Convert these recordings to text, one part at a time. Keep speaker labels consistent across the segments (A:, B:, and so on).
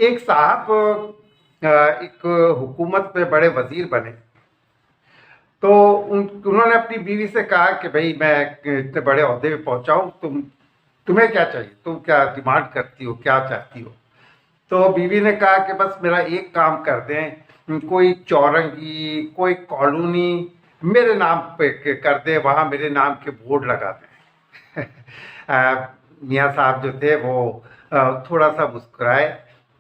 A: एक साहब एक हुकूमत में बड़े वजीर बने। तो उन्होंने अपनी बीवी से कहा कि भाई मैं इतने बड़े ओहदे पे पहुंचा हूं, तुम्हें क्या चाहिए, तुम क्या डिमांड करती हो, क्या चाहती हो। तो बीवी ने कहा कि बस मेरा एक काम कर दें, कोई चौरंगी, कोई कॉलोनी मेरे नाम पे कर दे, वहां मेरे नाम के बोर्ड लगा दें। मियाँ साहब जो थे वो थोड़ा सा मुस्कुराए।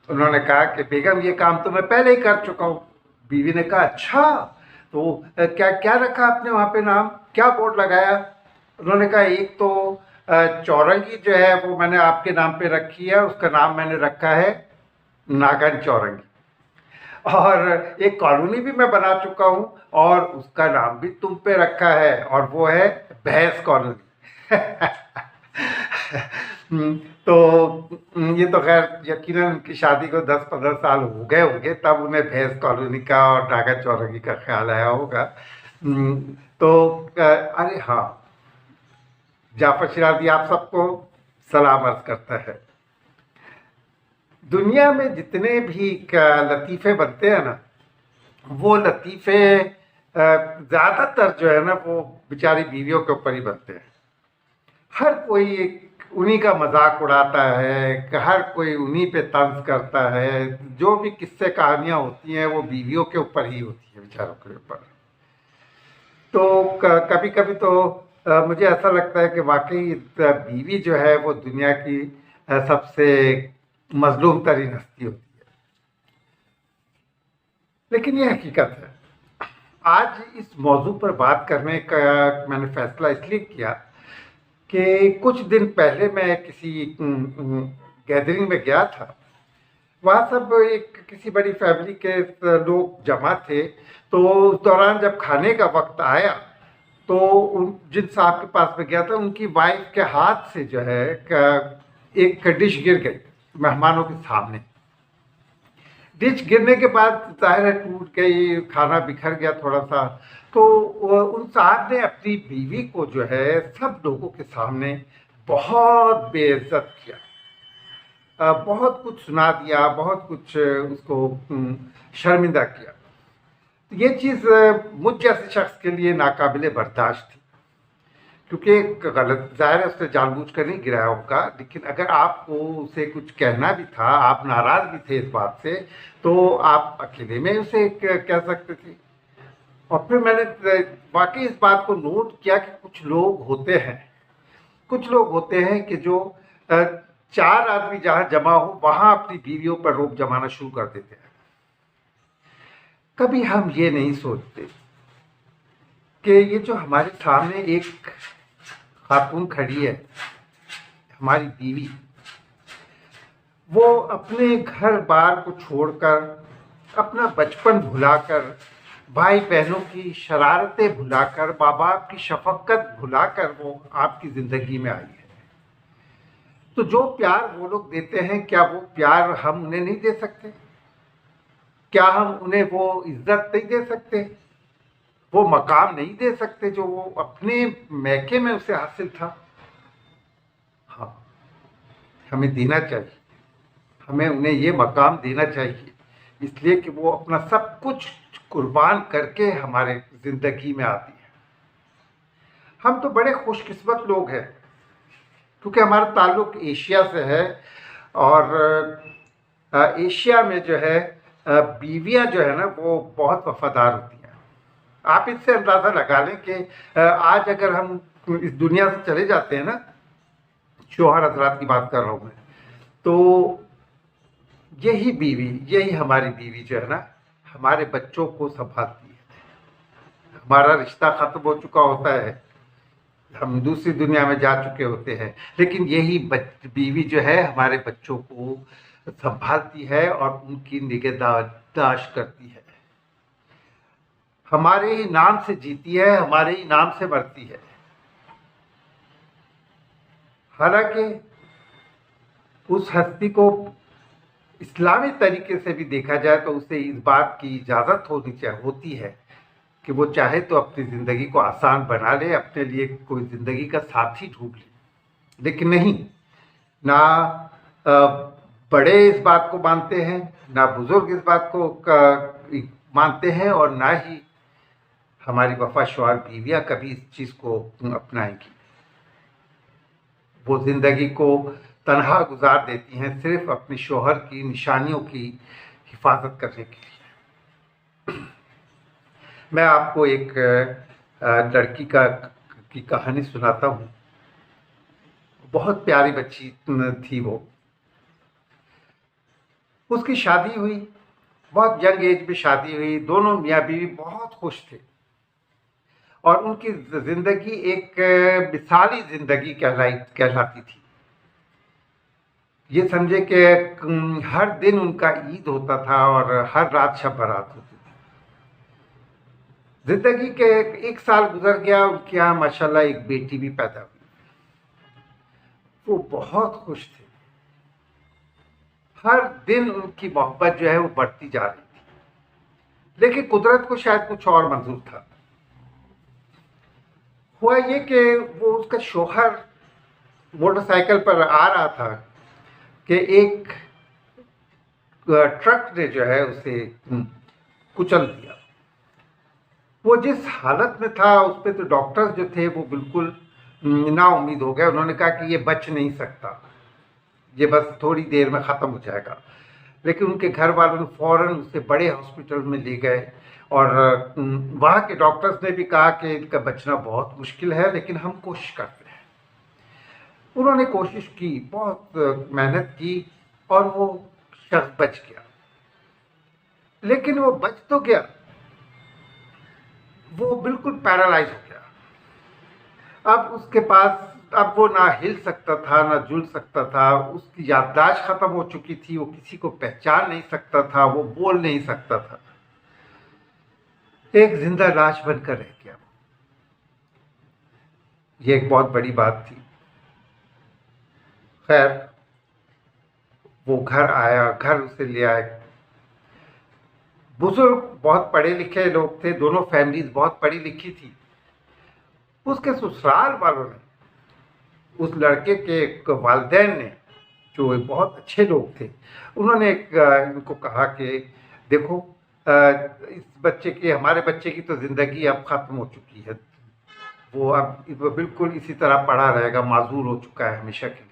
A: उन्होंने कहा कि बेगम ये काम तो मैं पहले ही कर चुका हूँ। बीवी ने कहा अच्छा, तो क्या क्या रखा आपने वहां पे नाम, क्या बोर्ड लगाया। उन्होंने कहा एक तो चौरंगी जो है वो मैंने आपके नाम पे रखी है, उसका नाम मैंने रखा है नागन चौरंगी। और एक कॉलोनी भी मैं बना चुका हूं और उसका नाम भी तुम पे रखा है, और वो है भैंस कॉलोनी। तो ये तो खैर यकीनन उनकी शादी को 10-15 साल हो गए होंगे, तब उन्हें भैंस कॉलोनी का और नागा चौरंगी का ख्याल आया होगा। तो अरे हाँ, जाफर शिराजी आप सबको सलाम अर्ज करता है। दुनिया में जितने भी लतीफ़े बनते हैं ना, वो लतीफ़े ज़्यादातर जो है ना वो बेचारी बीवियों के ऊपर ही बनते हैं। हर कोई उन्हीं का मजाक उड़ाता है, हर कोई उन्हीं पे तंज करता है। जो भी किस्से कहानियां होती हैं वो बीवियों के ऊपर ही होती हैं, बेचारों के ऊपर। तो कभी कभी तो मुझे ऐसा लगता है कि वाकई बीवी जो है वो दुनिया की सबसे मजलूम तरीन हस्ती होती है। लेकिन ये हकीकत है। आज इस मौजू पर बात करने का मैंने फैसला इसलिए किया कि कुछ दिन पहले मैं किसी गैदरिंग में गया था। वहाँ सब एक किसी बड़ी फैमिली के लोग जमा थे। तो उस दौरान जब खाने का वक्त आया तो जिन साहब के पास में गया था उनकी वाइफ के हाथ से जो है एक डिश गिर गई मेहमानों के सामने। डिश गिरने के बाद जाहिर है टूट गई, खाना बिखर गया थोड़ा सा। तो उन साहब ने अपनी बीवी को जो है सब लोगों के सामने बहुत बेइज्जत किया, बहुत कुछ सुना दिया, बहुत कुछ उसको शर्मिंदा किया। तो ये चीज़ मुझ जैसे शख्स के लिए नाकाबिले बर्दाश्त थी, क्योंकि एक गलत, जाहिर है उसने जानबूझ कर नहीं गिराया होगा, लेकिन अगर आपको उसे कुछ कहना भी था, आप नाराज भी थे इस बात से, तो आप अकेले में उसे कह सकते थे। और फिर मैंने वाकई इस बात को नोट किया कि कुछ लोग होते हैं कि जो 4 आदमी जहां जमा हो वहां अपनी बीवियों पर रोक जमाना शुरू कर देते हैं। कभी हम ये नहीं सोचते कि ये जो हमारे सामने एक खातून खड़ी है, हमारी बीवी, वो अपने घर बार को छोड़कर, अपना बचपन भुलाकर, भाई बहनों की शरारतें भुलाकर, माँ बाप की शफकत भुलाकर वो आपकी जिंदगी में आई है। तो जो प्यार वो लोग देते हैं, क्या वो प्यार हम उन्हें नहीं दे सकते? क्या हम उन्हें वो इज्जत नहीं दे सकते, वो मकाम नहीं दे सकते जो वो अपने मैके में उसे हासिल था? हाँ, हमें देना चाहिए, हमें उन्हें ये मकाम देना चाहिए, इसलिए कि वो अपना सब कुछ कुर्बान करके हमारे जिंदगी में आती है। हम तो बड़े खुशकिस्मत लोग हैं, क्योंकि हमारा ताल्लुक एशिया से है, और एशिया में जो है बीवियां जो है ना वो बहुत वफादार होती हैं। आप इससे अंदाज़ा लगा लें कि आज अगर हम इस दुनिया से चले जाते हैं ना, शोहर हजरात की बात कर रहा हूँ मैं, तो यही हमारी बीवी जो है ना हमारे बच्चों को संभालती है। हमारा रिश्ता खत्म हो चुका होता है, हम दूसरी दुनिया में जा चुके होते हैं, लेकिन यही बीवी जो है हमारे बच्चों को संभालती है और उनकी निगहदाश्त करती है। हमारे ही नाम से जीती है, हमारे ही नाम से मरती है। हालांकि उस हस्ती को इस्लामी तरीके से भी देखा जाए तो उसे इस बात की इजाज़त होती है कि वो चाहे तो अपनी ज़िंदगी को आसान बना ले, अपने लिए कोई ज़िंदगी का साथी ढूंढ ले। लेकिन नहीं, ना बड़े इस बात को मानते हैं, ना बुजुर्ग इस बात को मानते हैं, और ना ही हमारी वफा शौहर बीवियाँ कभी इस चीज़ को अपनाएंगी। वो ज़िंदगी को तन्हा गुजार देती हैं सिर्फ अपने शौहर की निशानियों की हिफाजत करने के लिए। मैं आपको एक लड़की की कहानी सुनाता हूँ। बहुत प्यारी बच्ची थी वो। उसकी शादी हुई, बहुत यंग एज में शादी हुई। दोनों मियाँ बीवी बहुत खुश थे और उनकी जिंदगी एक मिसाली जिंदगी कहलाती थी। ये समझे कि हर दिन उनका ईद होता था और हर रात शब बारात होती थी। जिंदगी के 1 साल गुजर गया, उनके यहाँ माशाल्लाह एक बेटी भी पैदा हुई। वो बहुत खुश थे। हर दिन उनकी मोहब्बत जो है वो बढ़ती जा रही थी, लेकिन कुदरत को शायद कुछ और मंजूर था। हुआ ये कि वो उसका शौहर मोटरसाइकिल पर आ रहा था कि एक ट्रक ने जो है उसे कुचल दिया। वो जिस हालत में था उस पे तो डॉक्टर्स जो थे वो बिल्कुल नाउम्मीद हो गए। उन्होंने कहा कि ये बच नहीं सकता, ये बस थोड़ी देर में ख़त्म हो जाएगा। लेकिन उनके घर वालों ने फ़ौरन उसे बड़े हॉस्पिटल में ले गए और वहाँ के डॉक्टर्स ने भी कहा कि इनका बचना बहुत मुश्किल है, लेकिन हम कोशिश करते हैं। उन्होंने कोशिश की, बहुत मेहनत की और वो शख्स बच गया। लेकिन वो बच तो गया, वो बिल्कुल पैरालाइज हो गया। अब उसके पास, अब वो ना हिल सकता था ना जुल सकता था। उसकी याददाश्त खत्म हो चुकी थी, वो किसी को पहचान नहीं सकता था, वो बोल नहीं सकता था। एक जिंदा लाश बनकर रह गया। ये एक बहुत बड़ी बात थी। खैर, वो घर आया, घर उसे ले आए। बुजुर्ग बहुत पढ़े लिखे लोग थे, दोनों फैमिलीज बहुत पढ़ी लिखी थी। उसके ससुराल वालों ने, उस लड़के के वालिदैन ने, जो बहुत अच्छे लोग थे, उन्होंने इनको कहा कि देखो, इस बच्चे की, हमारे बच्चे की तो ज़िंदगी अब ख़त्म हो चुकी है। वो अब बिल्कुल इसी तरह पड़ा रहेगा, माजूर हो चुका है हमेशा के लिए।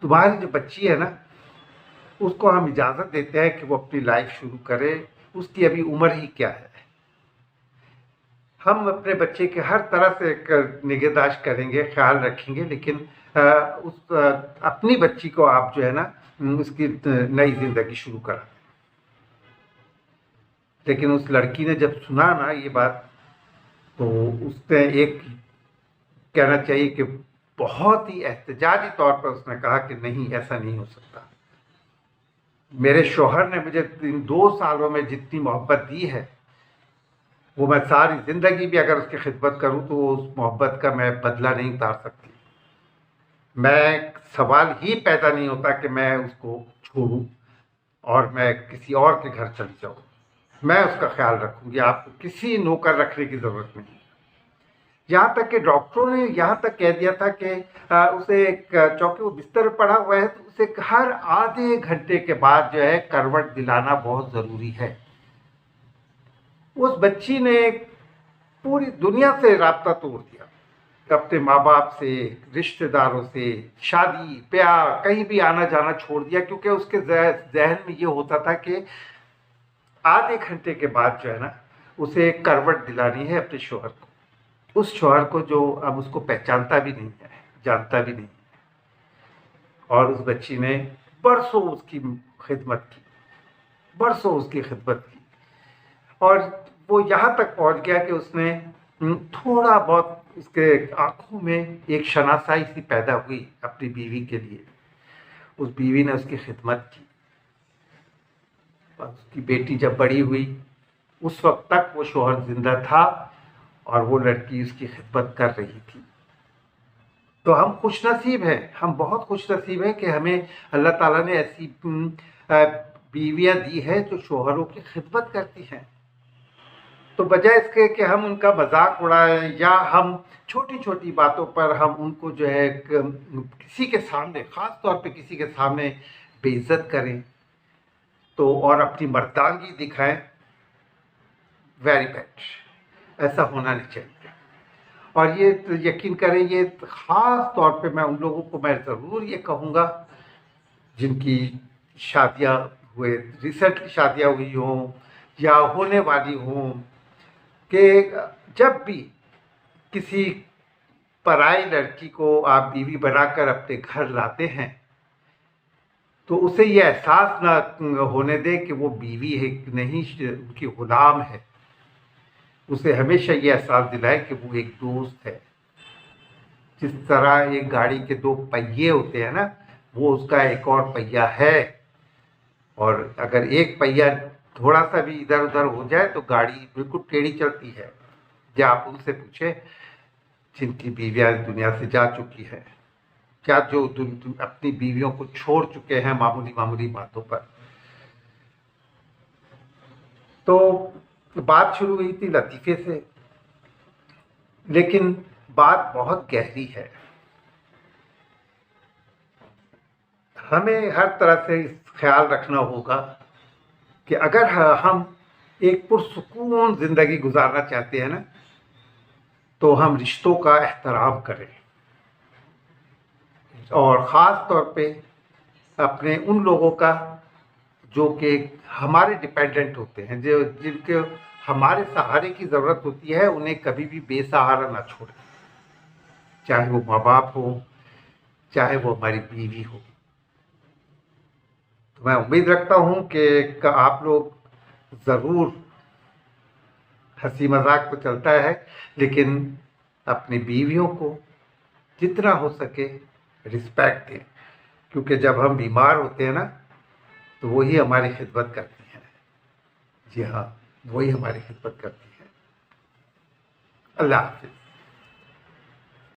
A: तुम्हारी जो बच्ची है ना, उसको हम इजाज़त देते हैं कि वो अपनी लाइफ शुरू करे। उसकी अभी उम्र ही क्या है। हम अपने बच्चे के हर तरह से निगहदाश्त करेंगे, ख्याल रखेंगे, लेकिन अपनी बच्ची को आप जो है ना, उसकी नई जिंदगी शुरू करा। लेकिन उस लड़की ने जब सुना ना ये बात, तो उसने एक, कहना चाहिए कि बहुत ही एहतजाजी तौर पर उसने कहा कि नहीं, ऐसा नहीं हो सकता। मेरे शौहर ने मुझे इन 2 सालों में जितनी मोहब्बत दी है, वो मैं सारी ज़िंदगी भी अगर उसकी खिदमत करूं तो उस मोहब्बत का मैं बदला नहीं उतार सकती। मैं, सवाल ही पैदा नहीं होता कि मैं उसको छोड़ूं और मैं किसी और के घर चली जाऊं। मैं उसका ख्याल रखूंगी, आपको किसी नौकर रखने की ज़रूरत नहीं। यहाँ तक कि डॉक्टरों ने यहाँ तक कह दिया था कि उसे चौंकि वो बिस्तर पर पड़ा हुआ है, तो उसे हर आधे घंटे के बाद जो है करवट दिलाना बहुत ज़रूरी है। उस बच्ची ने पूरी दुनिया से राब्ता तोड़ दिया, अपने माँ बाप से, रिश्तेदारों से, शादी ब्याह, कहीं भी आना जाना छोड़ दिया, क्योंकि उसके जहन में ये होता था कि आधे घंटे के बाद जो है ना, उसे करवट दिलानी है अपने शौहर को, उस शौहर को जो अब उसको पहचानता भी नहीं है, जानता भी नहीं है। और उस बच्ची ने बरसों उसकी खिदमत की, बरसों उसकी खिदमत की, और वो यहाँ तक पहुँच गया कि उसने थोड़ा बहुत, उसके आंखों में एक शनासाई सी पैदा हुई अपनी बीवी के लिए। उस बीवी ने उसकी खिदमत की। उसकी बेटी जब बड़ी हुई, उस वक्त तक वो शौहर जिंदा था और वो लड़की उसकी खिदमत कर रही थी। तो हम खुशनसीब हैं, हम बहुत खुशनसीब हैं कि हमें अल्लाह ताला ने ऐसी बीवियां दी है जो शौहरों की खिदमत करती हैं। तो बजाय इसके कि हम उनका मजाक उड़ाएं या हम छोटी छोटी बातों पर हम उनको जो है किसी के सामने, ख़ास तौर पे किसी के सामने बेइज्जत करें तो और अपनी मर्दानगी दिखाएं, वेरी बैड, ऐसा होना नहीं चाहिए। और ये तो यकीन करें, ये ख़ास तौर पे मैं उन लोगों को मैं ज़रूर ये कहूँगा जिनकी शादियाँ हुए, रिसेंटली शादियाँ हुई हों या होने वाली हों, कि जब भी किसी पराई लड़की को आप बीवी बनाकर अपने घर लाते हैं तो उसे ये एहसास ना होने दें कि वो बीवी है, नहीं उनकी गुलाम है। उसे हमेशा ये एहसास दिलाए कि वो एक दोस्त है। जिस तरह एक गाड़ी के दो पहिए होते हैं ना, वो उसका एक और पहिया है, और अगर एक पहिया थोड़ा सा भी इधर उधर हो जाए तो गाड़ी बिल्कुल टेढ़ी चलती है। या आप उनसे पूछे जिनकी बीवियां दुनिया से जा चुकी है, क्या जो अपनी बीवियों को छोड़ चुके हैं मामूली मामूली बातों पर। तो बात शुरू हुई थी लतीफ़े से, लेकिन बात बहुत गहरी है। हमें हर तरह से ख्याल रखना होगा कि अगर हम एक पुरसुकून ज़िंदगी गुजारना चाहते हैं ना, तो हम रिश्तों का एहतराम करें, और ख़ास तौर पे अपने उन लोगों का जो कि हमारे डिपेंडेंट होते हैं, जो जिनके हमारे सहारे की ज़रूरत होती है, उन्हें कभी भी बेसहारा ना छोड़ें, चाहे वो माँ बाप हो, चाहे वो हमारी बीवी हो। तो मैं उम्मीद रखता हूँ कि आप लोग ज़रूर, हंसी मजाक तो चलता है, लेकिन अपनी बीवियों को जितना हो सके रिस्पेक्ट दें, क्योंकि जब हम बीमार होते हैं ना तो वही हमारी खिदमत करती हैं। जी हाँ, वही हमारी खिदमत करती हैं। अल्लाह हाफ़िज़।